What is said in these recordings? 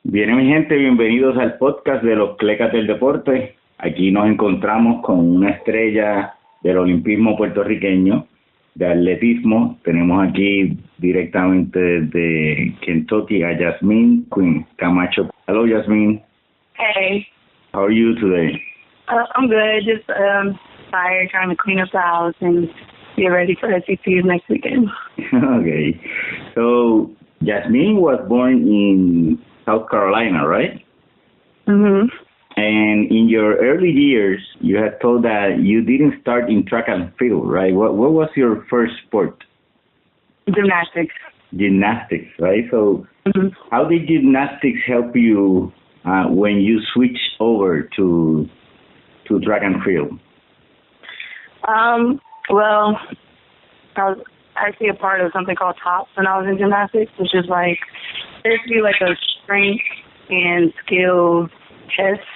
Bien, mi gente, bienvenidos al podcast de los Clecas del deporte. Aquí nos encontramos con una estrella del olimpismo puertorriqueño, de atletismo. Tenemos aquí directamente de Kentucky a Jasmine Quinn-Camacho. Hello, Jasmine. Hey. How are you today? I'm good. Just tired, trying to clean up the house and get ready for SECs next weekend. Okay. So, Jasmine was born in South Carolina, right? Mhm. And in your early years, you had told that you didn't start in track and field, right? What was your first sport? Gymnastics. Gymnastics, right? So how did gymnastics help you when you switched over to track and field? Well, I was actually a part of something called TOPS when I was in gymnastics, which is like basically like a strength and skill test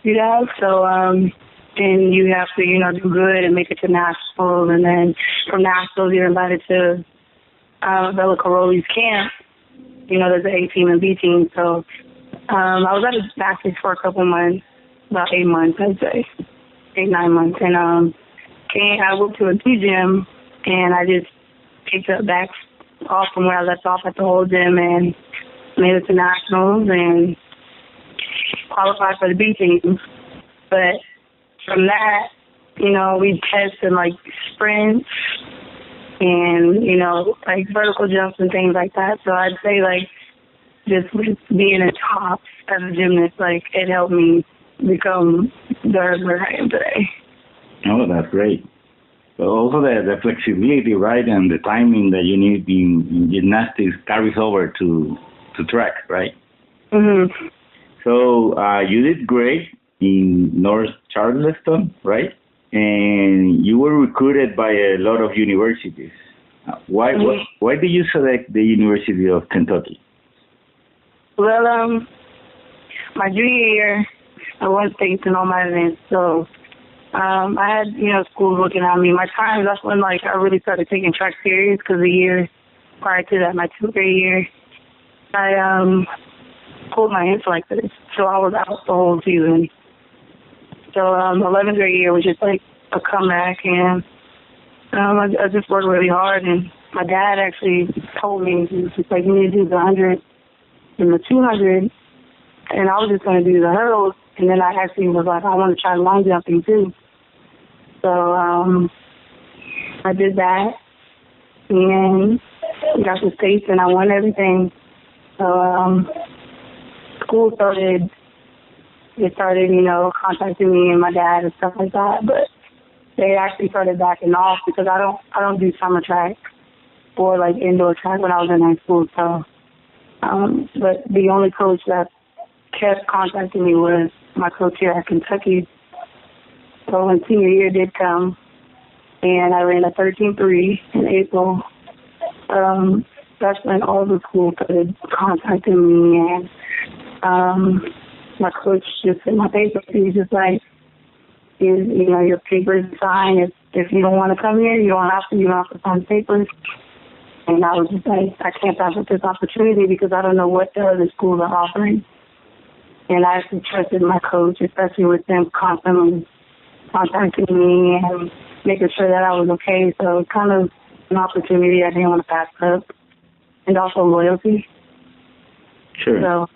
you have. So, and you have to, do good and make it to nationals, and then from nationals you're invited to Bella Caroli's camp. There's an A team and B team. So, I was at gymnastics for a couple months, about 8 months, I'd say, 8-9 months, and I went to a new gym, and I just picked up back off from where I left off at the old gym and made it to nationals and qualified for the B team. But from that, we tested like sprints and, like vertical jumps and things like that. So I'd say like just being a top as a gymnast, like it helped me become where I am today. Oh, that's great. But also the flexibility, right, and the timing that you need in gymnastics carries over to track, right? Mhm. So you did great in North Charleston, right? And you were recruited by a lot of universities. Why did you select the University of Kentucky? Well, my junior year, I won states in all my events, so I had, schools looking at me. My time, that's when, I really started taking track serious, because the year prior to that, my 2nd grade year, I pulled my tonsillitis, so I was out the whole season. So 11th grade year was just like a comeback, and I just worked really hard. And my dad actually told me, he was just like, you need to do the 100 and the 200, and I was just going to do the hurdles. And then I actually was like, I want to try long jumping too. So I did that and got the states, and I won everything. So school started, contacting me and my dad and stuff like that. But they actually started backing off because I don't do summer track or like indoor track when I was in high school. So, but the only coach that kept contacting me was my coach here at Kentucky. So when senior year did come, and I ran a 13.3 in April, that's when all the schools started contacting me, and my coach just sent my papers. He was just like, your papers signed. If you don't want to come here, you don't have to sign papers. And I was just like, I can't pass up this opportunity because I don't know what the other schools are offering. And I actually trusted my coach, especially with them constantly contacting me and making sure that I was okay. So it's kind of an opportunity I didn't want to pass up. And also loyalty. Sure. So,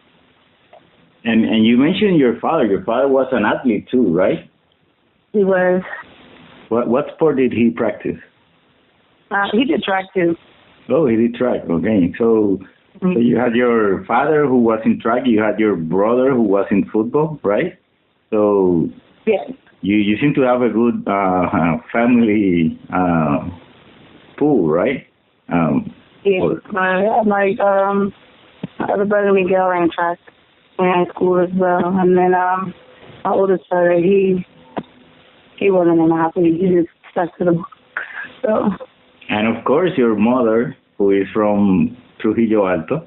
and you mentioned your father. Your father was an athlete too, right? He was. What sport did he practice? He did track too. Oh, he did track. Okay. So you had your father who was in track. You had your brother who was in football, right? So yes. You seem to have a good family pool, right? Yeah. My other brother Miguel ran track in high school as well, and then my oldest brother he wasn't an athlete. He just stuck to the book. So. And of course, your mother, who is from Trujillo Alto,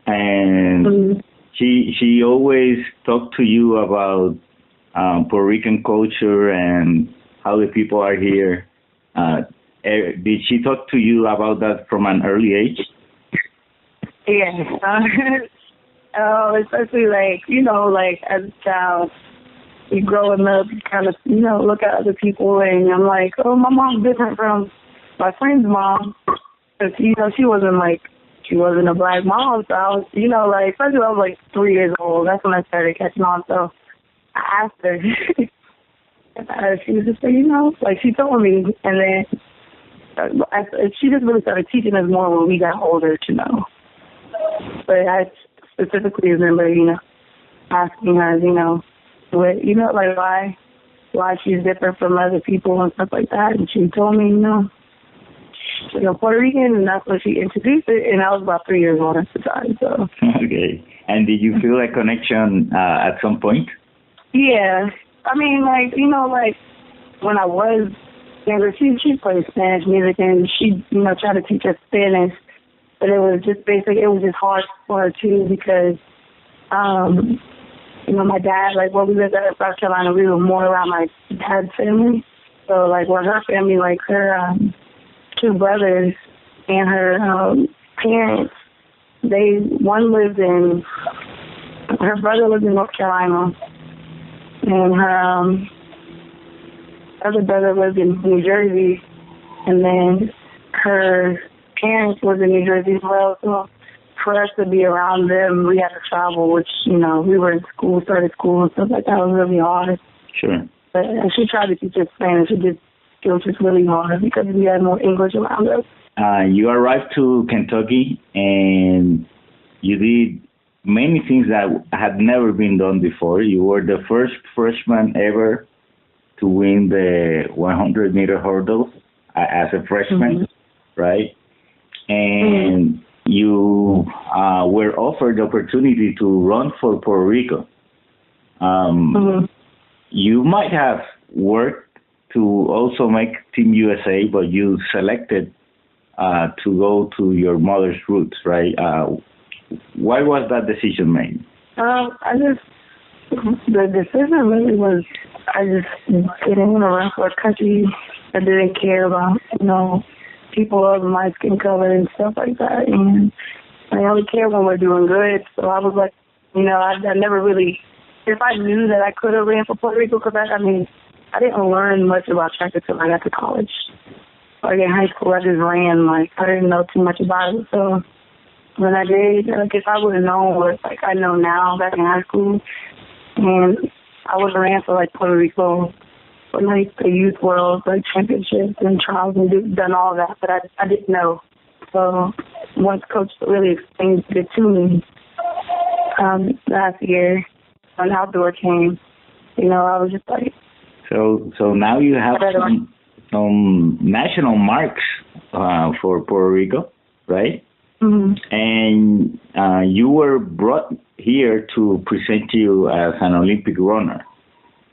and she always talked to you about Puerto Rican culture and how the people are here. Did she talk to you about that from an early age? Yes. Especially like, like as a child, you growing up, you kind of, look at other people, and I'm like, oh, my mom's different from my friend's mom. Because, she wasn't a black mom, so I was, like, especially when I was like 3 years old, that's when I started catching on. So I asked her, she was just like, like she told me, and then she just really started teaching us more when we got older to know. But I specifically remember, asking her, what, like why she's different from other people and stuff like that, and she told me, Puerto Rican, and that's when she introduced it, and I was about 3 years old at the time, so. Okay. And did you feel a connection at some point? Yeah. I mean, like, like, when I was younger, she played Spanish music, and she, tried to teach us Spanish, but it was just hard for her, too, because, my dad, like, when we lived in South Carolina, we were more around my dad's family, so, like, with her family, like, her, 2 brothers and her parents, her brother lived in North Carolina, and her other brother lived in New Jersey, and then her parents lived in New Jersey as well. So for us to be around them, we had to travel, which, we were in school, started school and stuff like that. It was really hard. Sure. But she tried to teach us Spanish. It was just really hard because we had more English around us. You arrived to Kentucky, and you did many things that had never been done before. You were the first freshman ever to win the 100-meter hurdle as a freshman, right? And you were offered the opportunity to run for Puerto Rico. You might have worked to also make Team USA, but you selected to go to your mother's roots, right? Why was that decision made? The decision really was, I just didn't want to run for a country that didn't care about, people of my skin color and stuff like that. And I only care when we're doing good. So I was like, I never really, if I knew that I could have ran for Puerto Rico, because I didn't learn much about track until I got to college. Like in high school, I just ran. Like, I didn't know too much about it. So when I did, I guess I would have known what, like, I know now back in high school. And I would have ran for, like, Puerto Rico, for, like, the youth world, like, championships and trials and done all that. But I didn't know. So once Coach really explained it to me last year when outdoor came, I was just like, So now you have some national marks for Puerto Rico, right? And you were brought here to present you as an Olympic runner,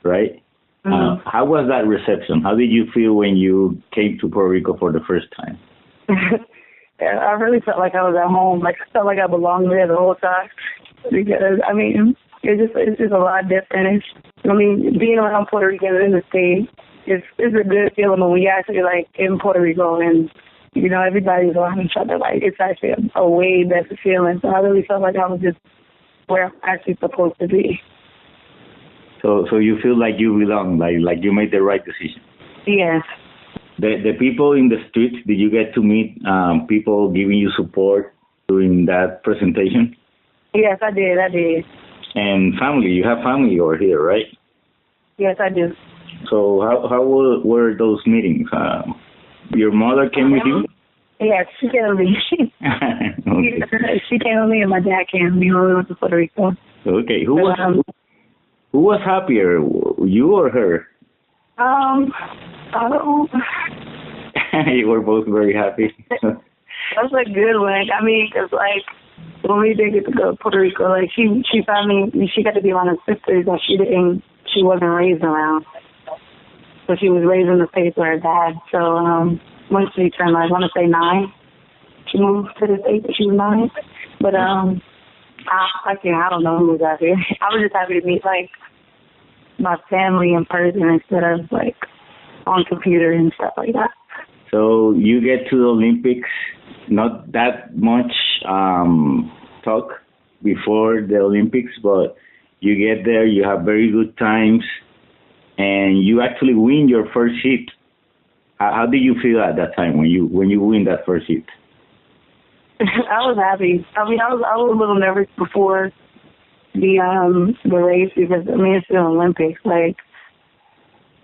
right? How was that reception? How did you feel when you came to Puerto Rico for the first time? I really felt like I was at home. Like, I felt like I belonged there the whole time. Because, it's just a lot different. Being around Puerto Ricans in the state is a good feeling when we actually, like, in Puerto Rico and, everybody's around each other. Like, it's actually a way better feeling. So I really felt like I was just where I'm actually supposed to be. So you feel like you belong, like you made the right decision? Yes. The people in the streets, did you get to meet people giving you support during that presentation? Yes, I did. And family, you have family over here, right? Yes, I do. So how were those meetings? Your mother came with you? Yes, she came with me. Okay. She came with me and my dad came with me when we went to Puerto Rico. Okay. Who was happier, you or her? I don't. You were both very happy. That's a good one. Because, like, when we did get to go to Puerto Rico, like, she found me, she got to be around her sisters that she wasn't raised around. So she was raised in the States with her dad. So once she turned, like, I want to say 9, she moved to the States when she was 9. But I don't know who was out there. I was just happy to meet, like, my family in person instead of, like, on computer and stuff like that. So you get to the Olympics, not that much talk before the Olympics, but you get there, you have very good times, and you actually win your first heat. How did you feel at that time when you win that first heat? I was happy. I mean, I was a little nervous before the race because it's the Olympics, like,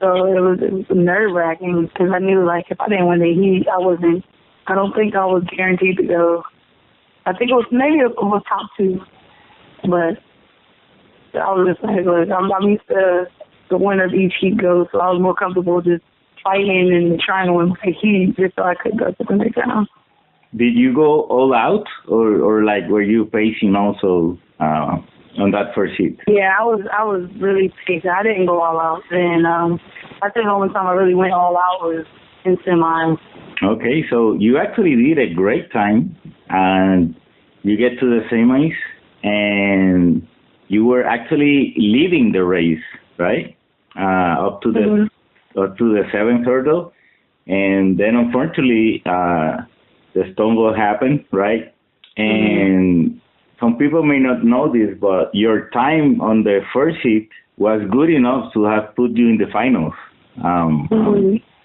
so it was nerve wracking because I knew, like, if I didn't win the heat, I don't think I was guaranteed to go. I think it was top two, but I was just like, look, I'm used to the winner of each heat goes, so I was more comfortable just fighting and trying to win my heat just so I could go to the next round. Did you go all out, or like were you pacing also on that first heat? Yeah, I was really pacing. I didn't go all out, and I think the only time I really went all out was in semis. Okay, so you actually did a great time, and you get to the semis, and you were actually leading the race, right? Up to the seventh hurdle, and then unfortunately the stumble happened, right? And some people may not know this, but your time on the first heat was good enough to have put you in the finals.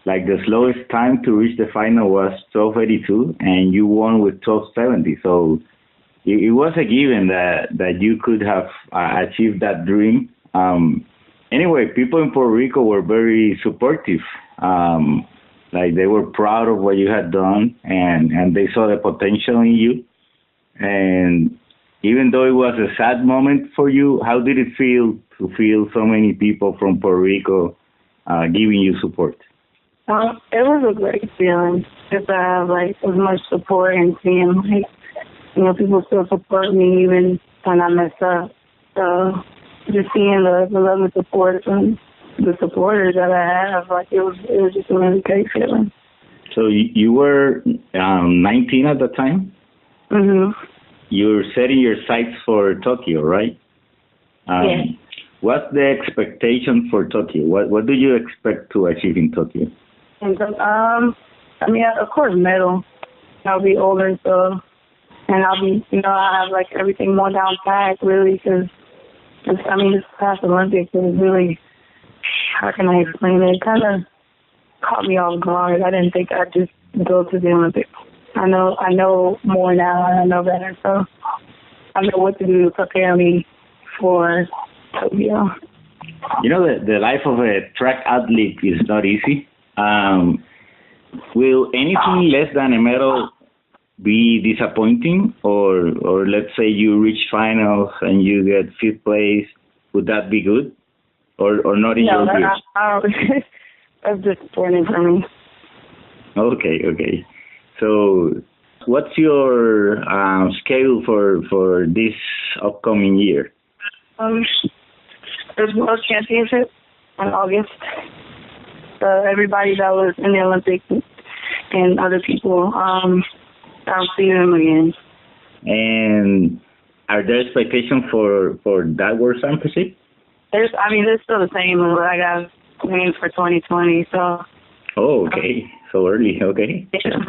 Like the slowest time to reach the final was 12:82, and you won with 12:70. So it was a given that you could have achieved that dream. Anyway, people in Puerto Rico were very supportive. Like they were proud of what you had done, and they saw the potential in you. And even though it was a sad moment for you, how did it feel to feel so many people from Puerto Rico giving you support? It was a great feeling just to have like as much support and seeing like, people still support me even when I mess up. So just seeing the love and support from the supporters that I have, like it was just a really great feeling. So you were 19 at the time? Mhm. You're setting your sights for Tokyo, right? Yes. What's the expectation for Tokyo? What do you expect to achieve in Tokyo? And of course, medal. I'll be older, so, and I'll be, I have like everything more down pat, really, because this past Olympics is really, how can I explain it? It kind of caught me off guard. I didn't think I'd just go to the Olympics. I know more now, and I know better, so I know what to do to prepare me for Tokyo. The life of a track athlete is not easy. Will anything less than a medal be disappointing, or let's say you reach finals and you get fifth place, would that be good, or not in your view? That's disappointing for me. Okay. So, what's your schedule for this upcoming year? There's World Championship in August. So everybody that was in the Olympics and other people, I'll see them again. And are there expectations for that World Championship? There's still the same as what I got planned for 2020. So. Oh, okay. So early. Okay. Yeah.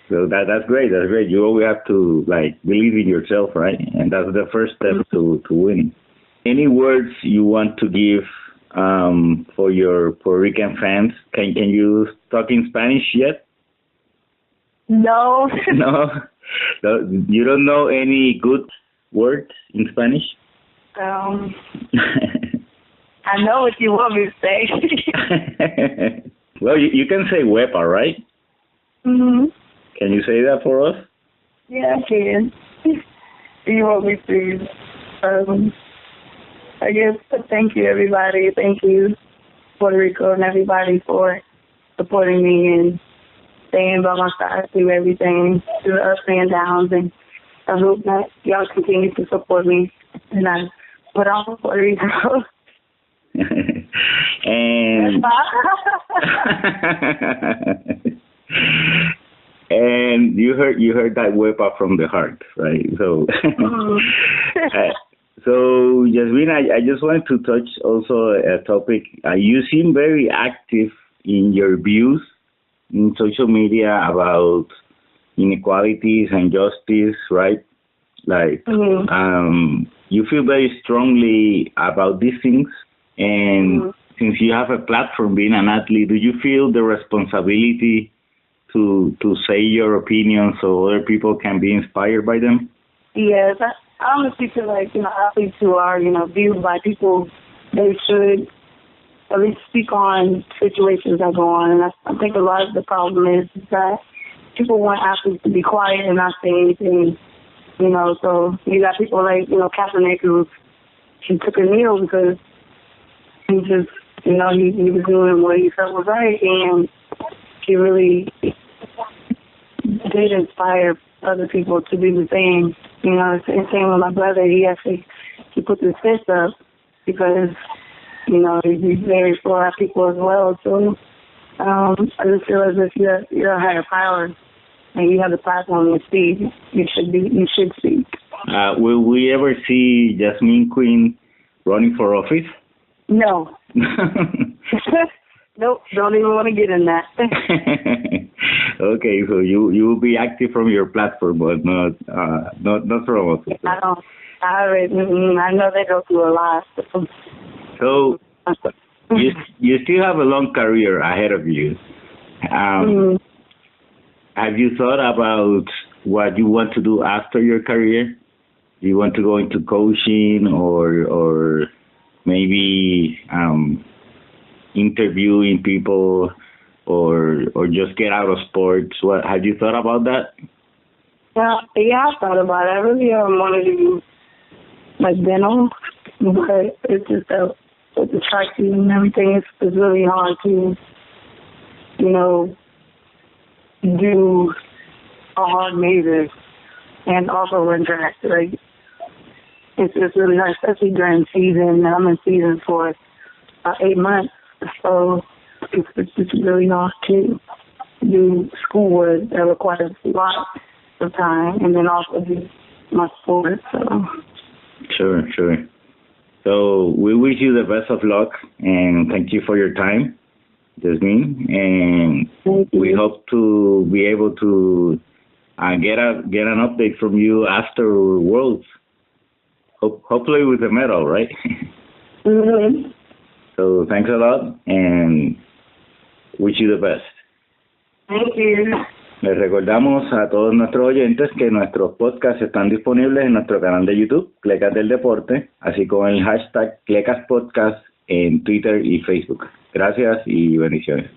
So that's great. That's great. You always have to believe in yourself, right? And that's the first step to winning. Any words you want to give for your Puerto Rican fans? Can you talk in Spanish yet? No. No. You don't know any good words in Spanish? I know what you want me to say. Well, you can say huepa, right? Mhm. Can you say that for us? Yeah, I can. You want me to? I guess thank you, everybody. Thank you, Puerto Rico and everybody, for supporting me and staying by my side through everything, through the ups and downs. And I hope that y'all continue to support me. And I put on Puerto Rico. And and you heard that huepa from the heart, right? So. So, Jasmine, I just wanted to touch also a topic. You seem very active in your views in social media about inequalities and justice, right? Like, you feel very strongly about these things, and since you have a platform being an athlete, do you feel the responsibility to say your opinions so other people can be inspired by them? Yes, I honestly feel like, athletes who are, viewed by people, they should at least speak on situations that go on. And I think a lot of the problem is that people want athletes to be quiet and not say anything, so you got people like, Kaepernick, who he took a kneel because he just, he was doing what he felt was right, and he really did inspire other people to do the same. And same with my brother. He put his fist up because, he's very for our people as well. So I just feel as if you're a higher power and you have the platform to speak. You should speak. Will we ever see Jasmine Quinn running for office? No. Nope, don't even want to get in that. Okay, so you will be active from your platform, but not from office. I don't. I know they go through a lot. So you still have a long career ahead of you. Have you thought about what you want to do after your career? Do you want to go into coaching or maybe interviewing people or just get out of sports? What have you thought about that? Yeah, I thought about it. I really wanted to do like dental, but it's just with the trachea and everything, it's really hard to, do a hard major and also run track. Like, it's really hard, especially during season. I'm in season for 8 months, so it's really hard to do schoolwork that requires a lot of time, and then also do my sport. So. Sure. So we wish you the best of luck, and thank you for your time, Jasmine. And we hope to be able to get an update from you after Worlds. Hopefully with a medal, right? Mm-hmm. So thanks a lot, and wish you the best. Thank you. Les recordamos a todos nuestros oyentes que nuestros podcasts están disponibles en nuestro canal de YouTube, Clecas del Deporte, así como el hashtag Clecas Podcast en Twitter y Facebook. Gracias y bendiciones.